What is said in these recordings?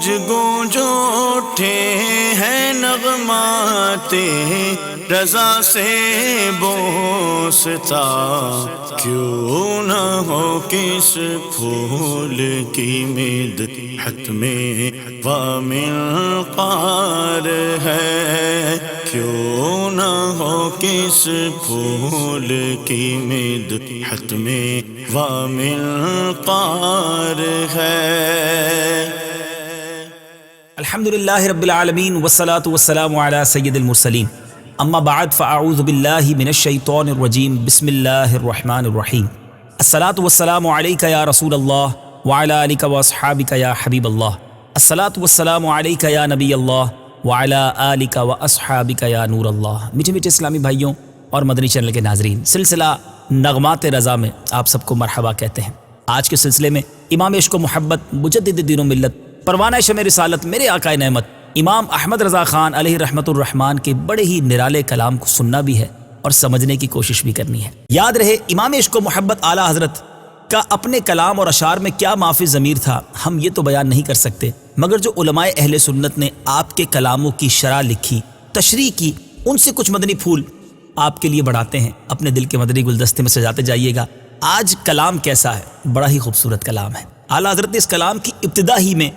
گونج گونج اٹھے ہیں نغمات رضا سے بوستا، کیوں نہ ہو کس پھول کی مدحت میں ومنقار ہے، کیوں نہ ہو کس پھول کی مدحت میں ومنقار ہے۔ الحمدللہ رب العالمین والصلاة والسلام علی سید المرسلین، اما بعد فاعوذ باللہ من الشیطان الرجیم، بسم اللہ الرحمن الرحیم۔ الصلاة والسلام علیک یا رسول اللہ وعلی آلک واصحابک یا حبیب اللہ، الصلاة والسلام علیک یا نبی اللہ وعلی آلک واصحابک یا نور اللہ۔ میٹھے میٹھے اسلامی بھائیوں اور مدنی چینل کے ناظرین، سلسلہ نغمات رضا میں آپ سب کو مرحبا کہتے ہیں۔ آج کے سلسلے میں امام عشق و محبت، مجدد دین و ملت، پروانہ شمع رسالت، میرے آقا نعمت امام احمد رضا خان علیہ رحمت الرحمن کے بڑے ہی نرالے کلام کو سننا بھی ہے اور سمجھنے کی کوشش بھی کرنی ہے۔ یاد رہے امام عشق و محبت اعلیٰ حضرت کا اپنے کلام اور اشعار میں کیا مافی ضمیر تھا، ہم یہ تو بیان نہیں کر سکتے، مگر جو علماء اہل سنت نے آپ کے کلاموں کی شرح لکھی، تشریح کی، ان سے کچھ مدنی پھول آپ کے لیے بڑھاتے ہیں، اپنے دل کے مدنی گلدستے میں سجاتے جائیے گا۔ آج کلام کیسا ہے؟ بڑا ہی خوبصورت کلام ہے۔ اعلیٰ حضرت نے اس کلام کی ابتدا ہی میں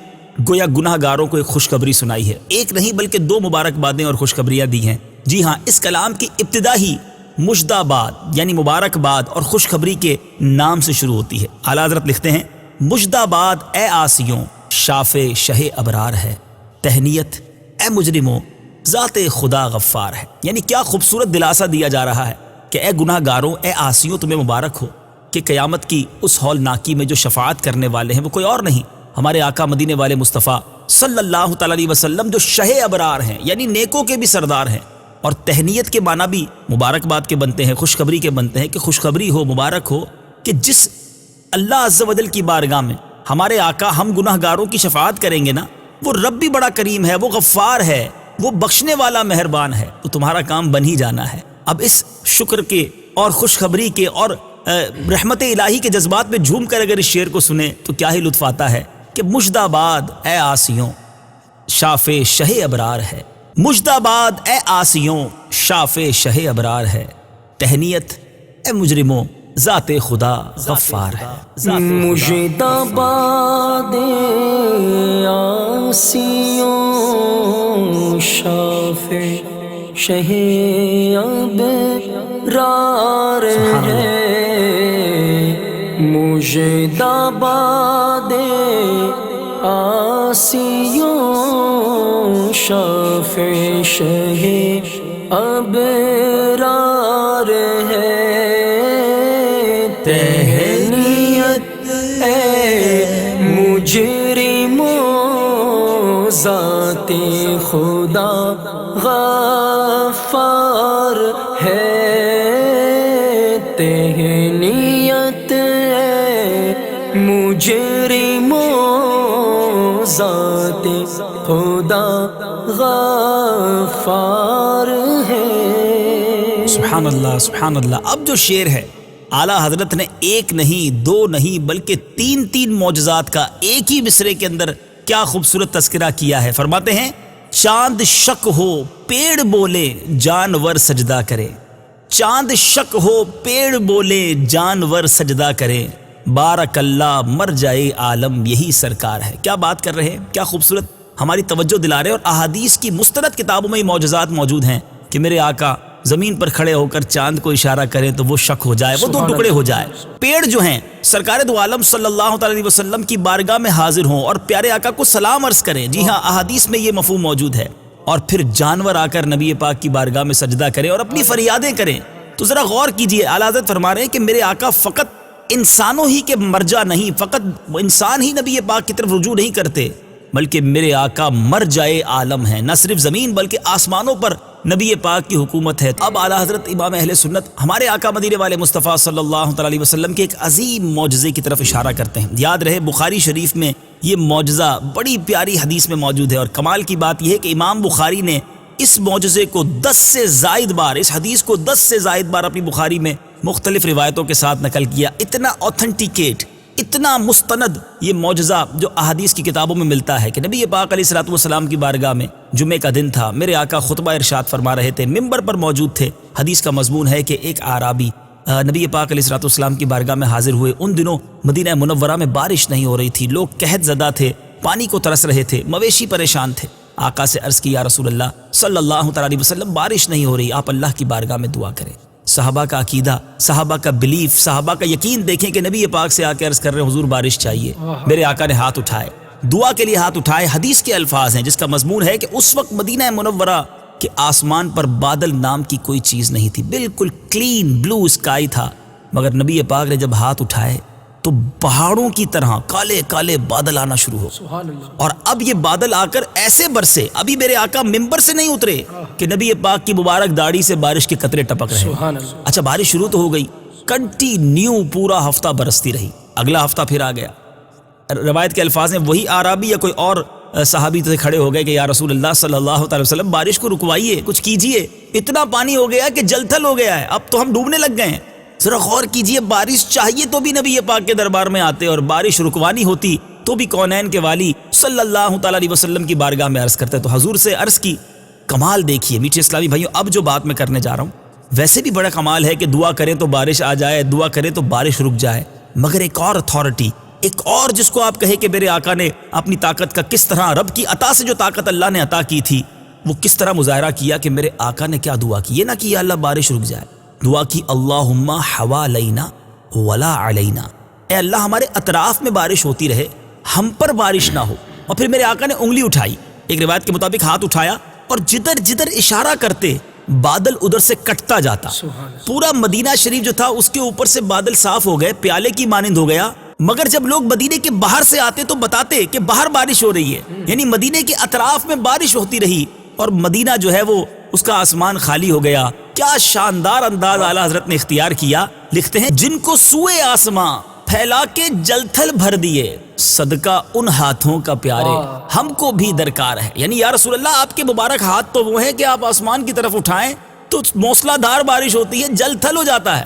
گویا گناہ گاروں کو ایک خوشخبری سنائی ہے، ایک نہیں بلکہ دو مبارکبادیں اور خوشخبریاں دی ہیں۔ جی ہاں، اس کلام کی ابتدا ہی مژدہ باد یعنی مبارکباد اور خوشخبری کے نام سے شروع ہوتی ہے۔ اعلیٰ حضرت لکھتے ہیں، مژدہ باد اے آسیوں شاف شہ ابرار ہے، تہنیت اے مجرموں ذات خدا غفار ہے۔ یعنی کیا خوبصورت دلاسا دیا جا رہا ہے کہ اے گناہ گاروں، اے آسیوں، تمہیں مبارک ہو کہ قیامت کی اس ہولناکی میں جو شفاعت کرنے والے ہیں وہ کوئی اور نہیں، ہمارے آقا مدینے والے مصطفیٰ صلی اللہ تعالی علیہ وسلم، جو شہ ابرار ہیں یعنی نیکوں کے بھی سردار ہیں۔ اور تہنیت کے معنی بھی مبارکباد کے بنتے ہیں، خوشخبری کے بنتے ہیں کہ خوشخبری ہو، مبارک ہو کہ جس اللہ عز و جل کی بارگاہ میں ہمارے آقا ہم گناہ گاروں کی شفاعت کریں گے نا، وہ رب بھی بڑا کریم ہے، وہ غفار ہے، وہ بخشنے والا مہربان ہے، تو تمہارا کام بن ہی جانا ہے۔ اب اس شکر کے اور خوشخبری کے اور رحمت الہی کے جذبات میں جھوم کر اگر اس شعر کو سنیں تو کیا ہی لطف آتا ہے کہ مژدہ باد اے آسیوں شاف شہ ابرار ہے، مژدہ باد اے آسیوں شاف شہ ابرار ہے، تہنیت اے مجرموں ذات خدا غفار ہے۔ مژدہ باد آسیوں شاف شہ ابرار ہے، مژدہ باد آسیوں شاف شہ ابرار ہے، تہنیت اے مجرموں ذات خدا غفار ہے، تہنیت اے مجرموں ذات خدا غفار ہے۔ سبحان اللہ، سبحان اللہ۔ اب جو شعر ہے اعلیٰ حضرت نے ایک نہیں، دو نہیں، بلکہ تین معجزات کا ایک ہی مصرے کے اندر کیا خوبصورت تذکرہ کیا ہے۔ فرماتے ہیں، چاند شک ہو پیڑ بولے جانور سجدہ کرے، چاند شک ہو پیڑ بولے جانور سجدہ کرے، بارک اللہ مر جائے عالم یہی سرکار ہے۔ کیا بات کر رہے ہیں، کیا خوبصورت ہماری توجہ دلا رہے ہیں۔ اور احادیث کی مستند کتابوں میں یہ معجزات موجود ہیں کہ میرے آقا زمین پر کھڑے ہو کر چاند کو اشارہ کریں تو وہ شک ہو جائے، وہ دو ٹکڑے ہو جائے۔ پیڑ جو ہیں سرکار دو عالم صلی اللہ تعالی علیہ وسلم کی بارگاہ میں حاضر ہوں اور پیارے آقا کو سلام عرض کریں۔ جی ہاں، احادیث میں یہ مفہوم موجود ہے۔ اور پھر جانور آ کر نبی پاک کی بارگاہ میں سجدہ کریں اور اپنی فریادیں کریں۔ تو ذرا غور کیجئے، اعلیٰ حضرت فرما رہے ہیں کہ میرے آقا فقط انسانوں ہی کے مرجع نہیں، فقط انسان ہی نبی پاک کی طرف رجوع نہیں کرتے، بلکہ میرے آقا مر جائے عالم ہیں، نہ صرف زمین بلکہ آسمانوں پر نبی پاک کی حکومت ہے۔ اب اعلیٰ حضرت امام اہل سنت ہمارے آقا مدینے والے مصطفیٰ صلی اللہ تعالی علیہ وسلم کے ایک عظیم معجزے کی طرف اشارہ کرتے ہیں۔ یاد رہے بخاری شریف میں یہ معجزہ بڑی پیاری حدیث میں موجود ہے، اور کمال کی بات یہ ہے کہ امام بخاری نے اس معجزے کو 10 سے زائد بار، اس حدیث کو 10 سے زائد بار اپنی بخاری میں مختلف روایتوں کے ساتھ نقل کیا۔ اتنا اوتھنٹیکیٹ، اتنا مستند یہ معجزہ جو احادیث کی کتابوں میں ملتا ہے کہ نبی پاک علیہ الصلوۃ والسلام کی بارگاہ میں جمعے کا دن تھا، میرے آقا خطبہ ارشاد فرما رہے تھے، منبر پر موجود تھے۔ حدیث کا مضمون ہے کہ ایک اعرابی نبی پاک علیہ الصلوۃ والسلام کی بارگاہ میں حاضر ہوئے۔ ان دنوں مدینہ منورہ میں بارش نہیں ہو رہی تھی، لوگ قحط زدہ تھے، پانی کو ترس رہے تھے، مویشی پریشان تھے۔ آقا سے عرض کی یا رسول اللہ صلی اللہ تعالیٰ علیہ وسلم بارش نہیں ہو رہی، آپ اللہ کی بارگاہ میں دعا کریں۔ صحابہ کا عقیدہ، صحابہ کا بلیف، صحابہ کا یقین دیکھیں کہ نبی پاک سے آ کے عرض کر رہے ہیں حضور بارش چاہیے۔ میرے آقا نے ہاتھ اٹھائے، دعا کے لیے ہاتھ اٹھائے۔ حدیث کے الفاظ ہیں جس کا مضمون ہے کہ اس وقت مدینہ منورہ کے آسمان پر بادل نام کی کوئی چیز نہیں تھی، بالکل کلین بلو اسکائی تھا، مگر نبی پاک نے جب ہاتھ اٹھائے تو پہاڑوں کی طرح کالے کالے بادل آنا شروع ہو، اور اب یہ بادل آ کر ایسے برسے، ابھی میرے آقا ممبر سے نہیں اترے کہ نبی پاک کی مبارک داڑھی سے بارش کے قطرے ٹپک رہے ہیں۔ اچھا بارش شروع تو ہو گئی، کنٹینیو پورا ہفتہ برستی رہی، اگلا ہفتہ پھر آ گیا۔ روایت کے الفاظ ہیں وہی اعرابی یا کوئی اور صحابی سے کھڑے ہو گئے کہ یا رسول اللہ صلی اللہ تعالی وسلم بارش کو رکوائیے، کچھ کیجئے، اتنا پانی ہو گیا کہ جل تھل ہو گیا ہے، اب تو ہم ڈوبنے لگ گئے ہیں، ذرا غور کیجئے، بارش چاہیے تو بھی نبی پاک کے دربار میں آتے، اور بارش رکوانی ہوتی تو بھی کونین کے والی صلی اللہ تعالی علیہ وسلم کی بارگاہ میں عرض کرتے۔ تو حضور سے عرض کی، کمال دیکھیے میٹھے اسلامی بھائیوں، اب جو بات میں کرنے جا رہا ہوں ویسے بھی بڑا کمال ہے کہ دعا کریں تو بارش آ جائے، دعا کریں تو بارش رک جائے، مگر ایک اور اتھارٹی، ایک اور جس کو آپ کہے کہ میرے آقا نے اپنی طاقت کا کس طرح، رب کی عطا سے جو طاقت اللہ نے عطا کی تھی وہ کس طرح مظاہرہ کیا کہ میرے آقا نے کیا دعا کی۔ یہ نہ کہ یا اللہ بارش رک جائے، دعا کی اللہم حوالینا ولا علینا، اے اللہ ہمارے اطراف میں بارش ہوتی رہے، ہم پر بارش نہ ہو۔ اور پھر میرے آقا نے انگلی اٹھائی، ایک روایت کے مطابق ہاتھ اٹھایا، اور جدھر جدھر اشارہ کرتے بادل ادھر سے کٹتا جاتا، پورا مدینہ شریف جو تھا اس کے اوپر سے بادل صاف ہو گئے، پیالے کی مانند ہو گیا۔ مگر جب لوگ مدینے کے باہر سے آتے تو بتاتے کہ باہر بارش ہو رہی ہے، یعنی مدینے کے اطراف میں بارش ہوتی رہی، اور مدینہ جو ہے وہ اس کا آسمان خالی ہو گیا۔ کیا شاندار انداز اعلیٰ حضرت نے اختیار کیا، لکھتے ہیں جن کو سوئے آسماں پھیلا کے جل تھل بھر دیے، صدقہ ان ہاتھوں کا پیارے ہم کو بھی درکار ہے۔ یعنی یا رسول اللہ آپ کے مبارک ہاتھ تو وہ ہیں کہ آپ آسمان کی طرف اٹھائیں تو موسلا دھار بارش ہوتی ہے، جل تھل ہو جاتا ہے۔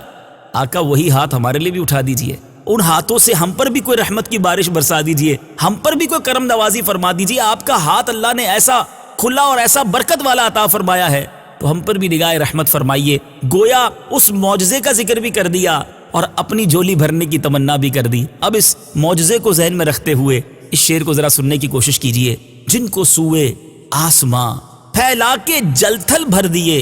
آقا وہی ہاتھ ہمارے لیے بھی اٹھا دیجئے، ان ہاتھوں سے ہم پر بھی کوئی رحمت کی بارش برسا دیجئے، ہم پر بھی کوئی کرم نوازی فرما دیجئے۔ آپ کا ہاتھ اللہ نے ایسا کھلا اور ایسا برکت والا عطا فرمایا ہے تو ہم پر بھی نگاہ رحمت فرمائیے۔ گویا اس معجزے کا ذکر بھی کر دیا اور اپنی جھولی بھرنے کی تمنا بھی کر دی۔ اب اس معجزے کو ذہن میں رکھتے ہوئے اس شعر کو ذرا سننے کی کوشش کیجئے۔ جن کو سوئے آسماں پھیلا کے جل تھل بھر دیے،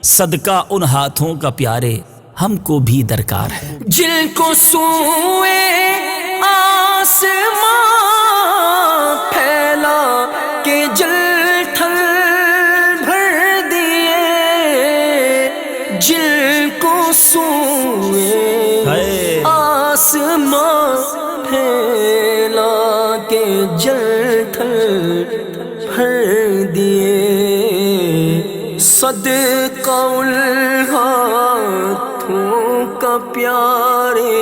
صدقہ ان ہاتھوں کا پیارے ہم کو بھی درکار ہے۔ جن کو سوئے آسماں پھیلا کے جل تھل بھر دیے، جن کو سوئے آسماں پھیلا کے جل تھل بھر دیے، صدقہ ہاتھوں کا پیارے،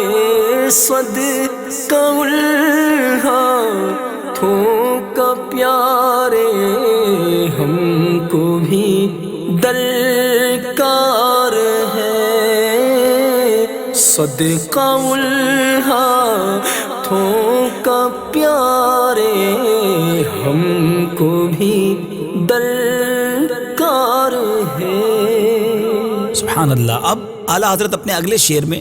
صدقہ ہاتھوں کا پیارے ہم کو بھی درکار ہے، صدقہ ہاتھوں کا پیارے ہم کو بھی درکار ہے۔ سبحان اللہ۔ اب اعلیٰ حضرت اپنے اگلے شعر میں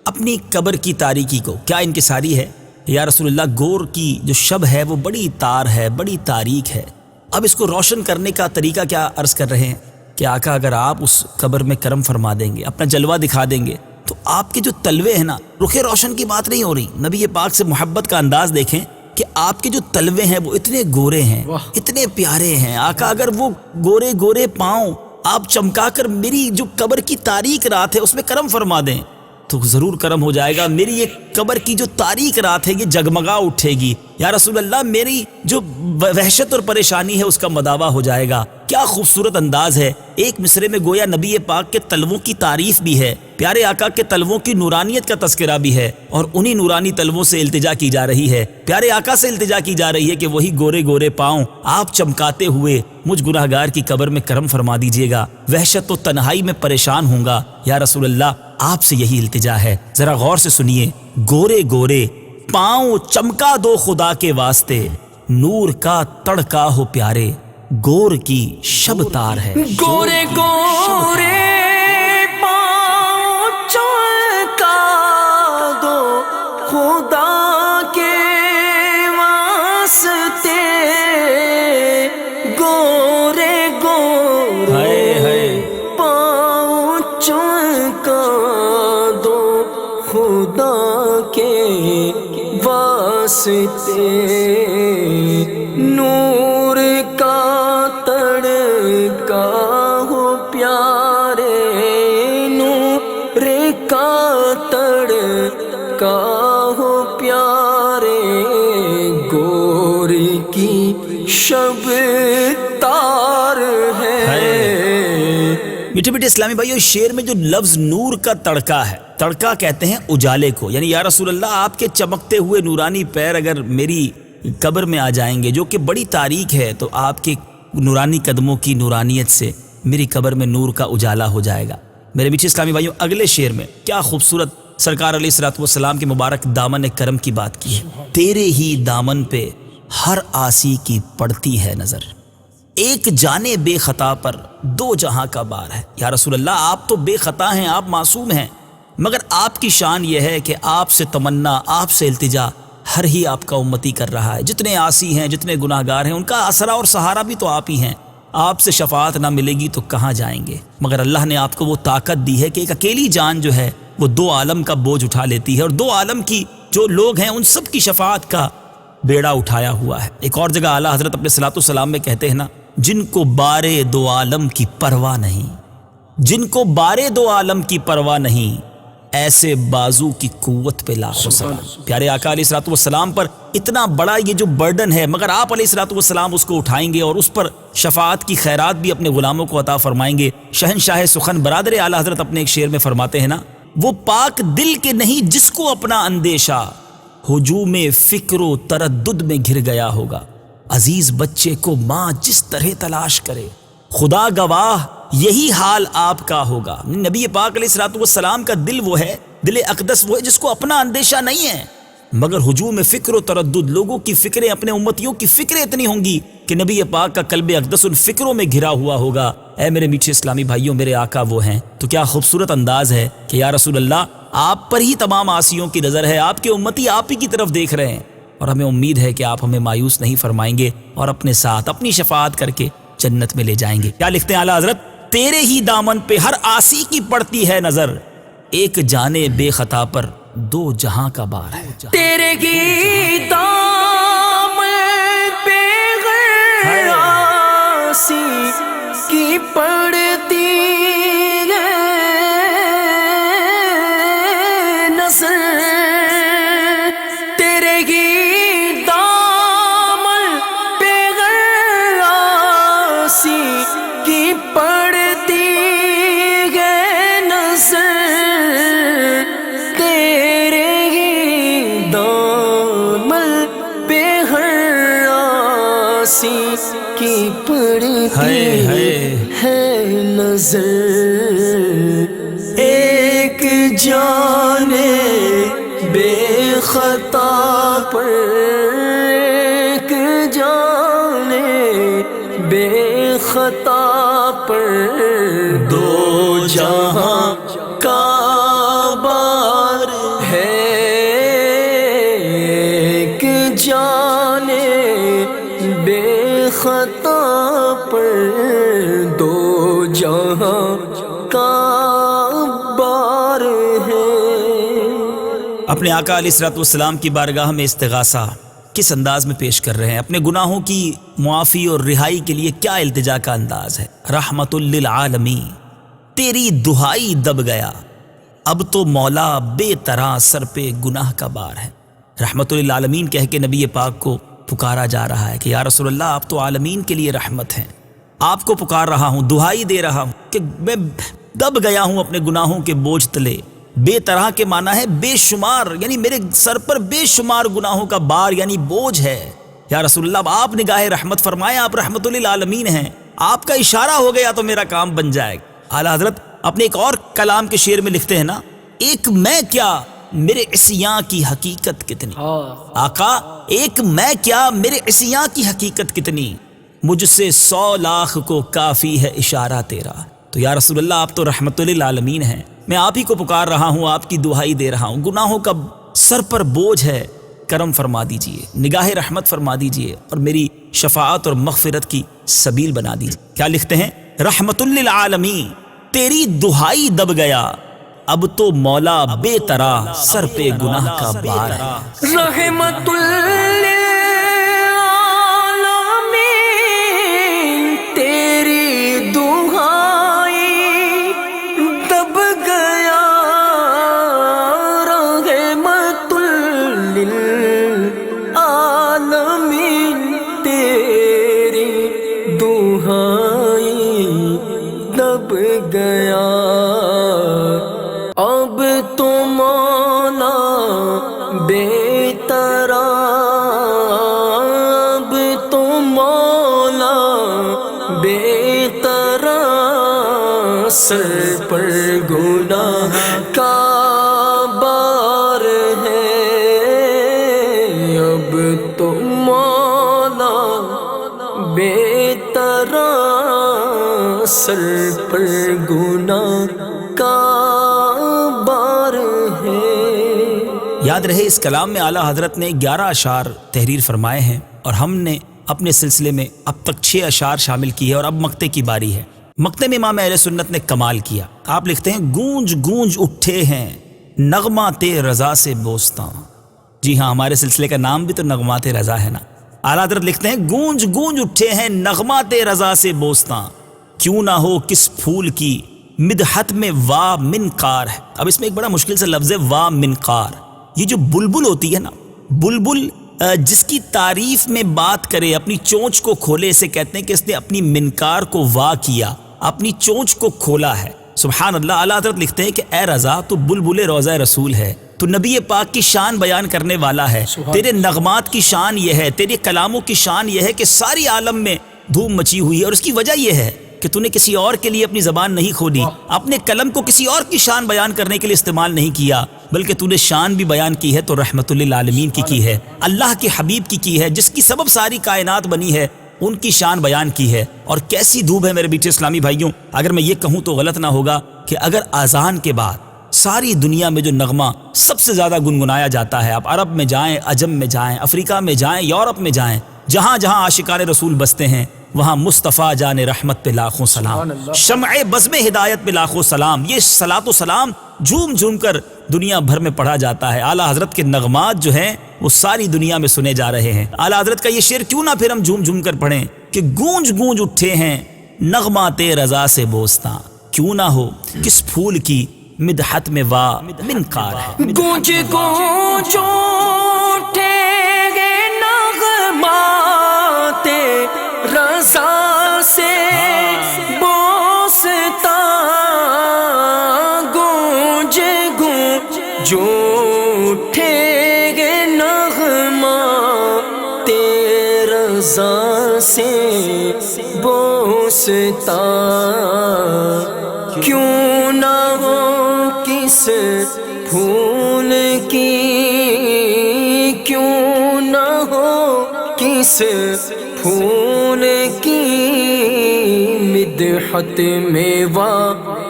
اپنی قبر کی تاریکی کو کیا انکساری ہے، یا رسول اللہ گور کی جو شب ہے وہ بڑی تار ہے، بڑی تاریک ہے، اب اس کو روشن کرنے کا طریقہ کیا عرض کر رہے ہیں کہ آقا اگر آپ اس قبر میں کرم فرما دیں گے، اپنا جلوہ دکھا دیں گے تو آپ کے جو تلوے ہیں نا، رخ روشن کی بات نہیں ہو رہی، نبی پاک سے محبت کا انداز دیکھیں کہ آپ کے جو تلوے ہیں وہ اتنے گورے ہیں، اتنے پیارے ہیں۔ آقا اگر وہ گورے گورے پاؤں آپ چمکا کر میری جو قبر کی تاریک رات ہے اس میں کرم فرما دیں تو ضرور کرم ہو جائے گا، میری یہ قبر کی جو تاریک رات ہے یہ جگمگا اٹھے گی، یا رسول اللہ میری جو وحشت اور پریشانی ہے اس کا مداوع ہو جائے گا۔ کیا خوبصورت انداز ہے، ایک مصرے میں گویا نبی پاک کے تلووں کی تعریف بھی ہے، پیارے آقا کے تلووں کی نورانیت کا تذکرہ بھی ہے، اور انہی نورانی تلووں سے التجا کی جا رہی ہے، پیارے آقا سے التجا کی جا رہی ہے کہ وہی گورے گورے پاؤں آپ چمکاتے ہوئے مجھ گناہگار کی قبر میں کرم فرما دیجیے گا، وحشت و تنہائی میں پریشان ہوں گا، یا رسول اللہ آپ سے یہی التجا ہے۔ ذرا غور سے سنیے، گورے گورے پاؤں چمکا دو خدا کے واسطے، نور کا تڑکا ہو پیارے، گور کی شب تار ہے۔ گورے گورے پاؤں چمکا دو خدا کے واسطے، گورے گورے پاؤں چمکا دو خدا کے واسطے، نور کا تڑکا ہو پیارے، نور کا تڑکا ہو پیارے، گور کی شب تار ہے۔ میٹھے میٹھے اسلامی بھائیو، شعر میں جو لفظ نور کا تڑکا ہے، تڑکا کہتے ہیں اجالے کو، یعنی یا رسول اللہ آپ کے چمکتے ہوئے نورانی پیر اگر میری قبر میں آ جائیں گے جو کہ بڑی تاریک ہے، تو آپ کے نورانی قدموں کی نورانیت سے میری قبر میں نور کا اجالا ہو جائے گا۔ میرے میٹھے اسلامی بھائیو، اگلے شعر میں کیا خوبصورت سرکار علیہ الصلوۃ والسلام کے مبارک دامن کرم کی بات کی ہے۔ تیرے ہی دامن پہ ہر آسی کی پڑتی ہے نظر، ایک جانے بے خطا پر دو جہاں کا بار ہے۔ یا رسول اللہ آپ تو بے خطا ہیں، آپ معصوم ہیں، مگر آپ کی شان یہ ہے کہ آپ سے تمنا، آپ سے التجا ہر ہی آپ کا امتی کر رہا ہے۔ جتنے عاصی ہیں، جتنے گناہ گار ہیں، ان کا آسرا اور سہارا بھی تو آپ ہی ہیں۔ آپ سے شفاعت نہ ملے گی تو کہاں جائیں گے؟ مگر اللہ نے آپ کو وہ طاقت دی ہے کہ ایک اکیلی جان جو ہے وہ دو عالم کا بوجھ اٹھا لیتی ہے، اور دو عالم کی جو لوگ ہیں ان سب کی شفاعت کا بیڑا اٹھایا ہوا ہے۔ ایک اور جگہ اعلیٰ حضرت اپنے صلاۃ والسلام میں کہتے ہیں نا، جن کو بارے دو عالم کی پرواہ نہیں، جن کو بارے دو عالم کی پرواہ نہیں، ایسے بازو کی قوت پہ لاکھوں سلام۔ پیارے آقا علیہ الصلوۃ والسلام پر اتنا بڑا یہ جو برڈن ہے، مگر آپ علیہ الصلوۃ والسلام اس کو اٹھائیں گے اور اس پر شفاعت کی خیرات بھی اپنے غلاموں کو عطا فرمائیں گے۔ شہنشاہ سخن برادر اعلیٰ حضرت اپنے ایک شعر میں فرماتے ہیں نا، وہ پاک دل کے نہیں جس کو اپنا اندیشہ، ہجوم فکر و تردد میں گھر گیا ہوگا، عزیز بچے کو ماں جس طرح تلاش کرے، خدا گواہ یہی حال آپ کا ہوگا۔ نبی پاک علیہ الصلوۃ والسلام کا دل وہ ہے، دل اقدس وہ ہے جس کو اپنا اندیشہ نہیں ہے، مگر ہجوم فکر و تردد، لوگوں کی فکریں، اپنے امتیوں کی فکریں اتنی ہوں گی کہ نبی پاک کا قلب اقدس ان فکروں میں گھرا ہوا ہوگا۔ اے میرے میٹھے اسلامی بھائیوں، میرے آقا وہ ہیں، تو کیا خوبصورت انداز ہے کہ یا رسول اللہ آپ پر ہی تمام عاصیوں کی نظر ہے، آپ کے امتی آپ ہی کی طرف دیکھ رہے ہیں، اور ہمیں امید ہے کہ آپ ہمیں مایوس نہیں فرمائیں گے اور اپنے ساتھ اپنی شفاعت کر کے جنت میں لے جائیں گے۔ کیا لکھتے ہیں اعلیٰ حضرت، تیرے ہی دامن پہ ہر آسی کی پڑتی ہے نظر، ایک جانے بے خطا پر دو جہاں کا بار ہے۔ تیرے ہی دامن پہ ہر آسی کی پڑتی ہے نظر، تیرے ہی دامن پہ ہر آسی کی پڑتی ہے نظر، تیرے ہی دامن پہ ہر آسی کی پڑتی ہے نظر، ایک جانے بے خطا پر، ایک جانے بے خطا پر دو جہاں کا بار ہے، ایک جانے بے خطا پر دو جہاں کا بار ہے۔ اپنے آقا علیہ الصلوۃ والسلام کی بارگاہ میں استغاثہ کس انداز میں پیش کر رہے ہیں، اپنے گناہوں کی معافی اور رہائی کے لیے کیا التجا کا انداز ہے۔ رحمت للعالمین، تیری دہائی دب گیا، اب تو مولا بے طرح سر پہ گناہ کا بار ہے۔ رحمت للعالمین کہہ کے نبی پاک کو پکارا جا رہا ہے کہ یا رسول اللہ آپ تو عالمین کے لیے رحمت ہیں، آپ کو پکار رہا ہوں، دہائی دے رہا ہوں کہ میں دب گیا ہوں اپنے گناہوں کے بوجھ تلے۔ بے طرح کے معنی ہے بے شمار، یعنی میرے سر پر بے شمار گناہوں کا بار یعنی بوجھ ہے۔ یا رسول اللہ آپ نگاہ رحمت فرمائے، آپ رحمت للعالمین ہیں، آپ کا اشارہ ہو گیا تو میرا کام بن جائے گا۔ اعلیٰ حضرت اپنے ایک اور کلام کے شعر میں لکھتے ہیں نا، ایک میں کیا میرے عصیاں کی حقیقت کتنی، آقا ایک میں کیا میرے عصیاں کی حقیقت کتنی، مجھ سے 100 لاکھ کو کافی ہے اشارہ تیرا۔ تو یا رسول اللہ آپ تو رحمت للعالمین ہیں، میں آپ ہی کو پکار رہا ہوں، آپ کی دعائی دے رہا ہوں، گناہوں کا سر پر بوجھ ہے، کرم فرما دیجئے، نگاہ رحمت فرما دیجئے اور میری شفاعت اور مغفرت کی سبیل بنا دیجئے۔ کیا لکھتے ہیں؟ رحمت للعالمین تیری دہائی دب گیا، اب تو مولا بے طرح سر پہ گناہ کا بار ہے۔ رحمت گیا اب تو مولا بے طرح، اب تو مولا بے طرح سر پر گناہ کا بار ہے، اب تو مولا بے طرح سر پر گناہ کا بار ہے۔ یاد رہے اس کلام میں اعلیٰ حضرت نے 11 اشعار تحریر فرمائے ہیں اور ہم نے اپنے سلسلے میں اب تک 6 اشعار شامل کی ہے اور اب مقطع کی باری ہے۔ مقطع میں امام اہل سنت نے کمال کیا، آپ لکھتے ہیں گونج گونج اٹھے ہیں نغمات رضا سے بوستاں۔ جی ہاں، ہمارے سلسلے کا نام بھی تو نغمات رضا ہے نا۔ اعلیٰ حضرت لکھتے ہیں گونج گونج اٹھے ہیں نغمات رضا سے بوستاں، کیوں نہ ہو کس پھول کی مدحت میں وا منقار ہے۔ اب اس میں ایک بڑا مشکل سے لفظ ہے وا منقار۔ یہ جو بلبل ہوتی ہے نا، بلبل جس کی تعریف میں بات کرے، اپنی چونچ کو کھولے، اسے کہتے ہیں کہ اس نے اپنی منقار کو وا کیا، اپنی چونچ کو کھولا ہے۔ سبحان اللہ۔ اعلیٰ حضرت لکھتے ہیں کہ اے رضا تو بلبل روضہ رسول ہے، تو نبی پاک کی شان بیان کرنے والا ہے، تیرے نغمات کی شان یہ ہے، تیرے کلاموں کی شان یہ ہے کہ ساری عالم میں دھوم مچی ہوئی ہے، اور اس کی وجہ یہ ہے کہ تو نے کسی اور کے لیے اپنی زبان نہیں کھولی، اپنے قلم کو کسی اور کی شان بیان کرنے کے لیے استعمال نہیں کیا، بلکہ تو نے شان بھی بیان کی ہے تو رحمت للعالمین کی ہے، اللہ کے حبیب کی ہے، جس کی سبب ساری کائنات بنی ہے، ان کی شان بیان کی ہے۔ اور کیسی دھوپ ہے میرے بیٹے اسلامی بھائیوں، اگر میں یہ کہوں تو غلط نہ ہوگا کہ اگر اذان کے بعد ساری دنیا میں جو نغمہ سب سے زیادہ گنگنایا جاتا ہے، آپ عرب میں جائیں، عجم میں جائیں، افریقہ میں جائیں، یورپ میں جائیں، جہاں جہاں عاشقان رسول بستے ہیں، وہاں مصطفیٰ جان رحمت پہ لاکھوں سلام، شمع بزم ہدایت پہ لاکھوں سلام، یہ صلاۃ و سلام جھوم جھوم کر دنیا بھر میں پڑھا جاتا ہے۔ اعلیٰ حضرت کے نغمات جو ہیں وہ ساری دنیا میں سنے جا رہے ہیں۔ اعلیٰ حضرت کا یہ شعر کیوں نہ پھر ہم جھوم جھوم کر پڑھیں کہ گونج گونج اٹھے ہیں نغمات رضا سے بوستاں، کیوں نہ ہو کس پھول کی مدحت میں وا منقار ہے۔ گونج گونج اٹھے گے نغمات رضا سے بوستاں، گونج گونج اٹھے گے نغمات رضا سے بوستاں، کیوں نہ ہو کس پھول کی، کیوں نہ ہو کس پھول کی مدحت میں وا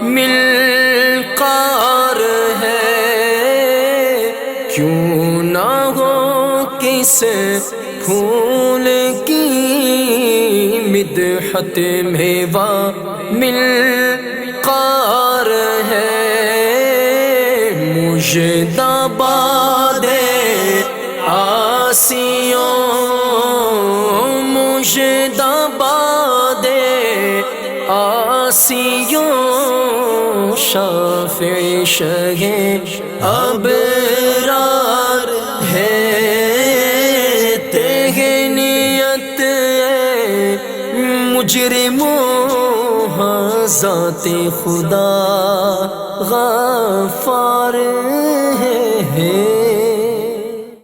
منقار ہے، کیوں نہ ہو کس پھول کی مدحت میں وا منقار ہے۔ مجدباد آسیوں، مجدباد آسیوں، شافع شہ ابرار ہے، تہنیت مجرموں ذات خدا غفار ہے۔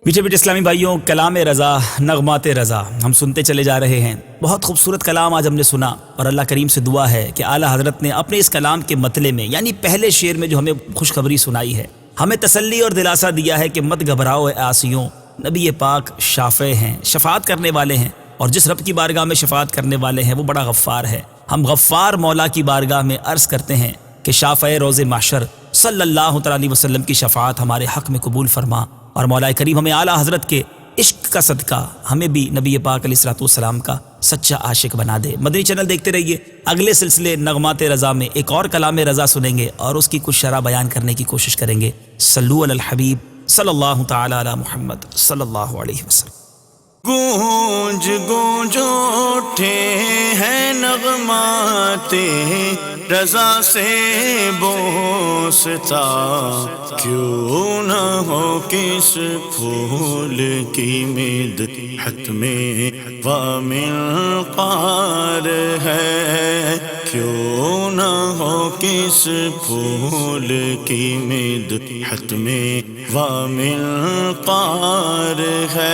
میٹھے میٹھے اسلامی بھائیوں، کلام رضا، نغمات رضا ہم سنتے چلے جا رہے ہیں۔ بہت خوبصورت کلام آج ہم نے سنا، اور اللہ کریم سے دعا ہے کہ اعلیٰ حضرت نے اپنے اس کلام کے مطلع میں، یعنی پہلے شعر میں جو ہمیں خوشخبری سنائی ہے، ہمیں تسلی اور دلاسا دیا ہے کہ مت گھبراؤ اے آسیوں، نبی پاک شافع ہیں، شفاعت کرنے والے ہیں، اور جس رب کی بارگاہ میں شفاعت کرنے والے ہیں وہ بڑا غفار ہے۔ ہم غفار مولا کی بارگاہ میں عرض کرتے ہیں کہ شافع روز محشر صلی اللہ تعالی علیہ وسلم کی شفاعت ہمارے حق میں قبول فرما، اور مولا کریم ہمیں اعلیٰ حضرت کے عشق کا صدقہ ہمیں بھی نبی پاک علیہ الصلوۃ والسلام کا سچا عاشق بنا دے۔ مدنی چینل دیکھتے رہیے، اگلے سلسلے نغمات رضا میں ایک اور کلام رضا سنیں گے اور اس کی کچھ شرح بیان کرنے کی کوشش کریں گے۔ صلو علی الحبیب صلی اللہ تعالی علی محمد صلی اللہ علیہ وسلم۔ گونج گونج اٹھے ہیں نغمات رضا سے بوستا، کیوں نہ ہو کس پھول کی مدحت میں ومنقار ہے، کیوں نہ ہو کس پھول کی مدحت میں ومنقار ہے۔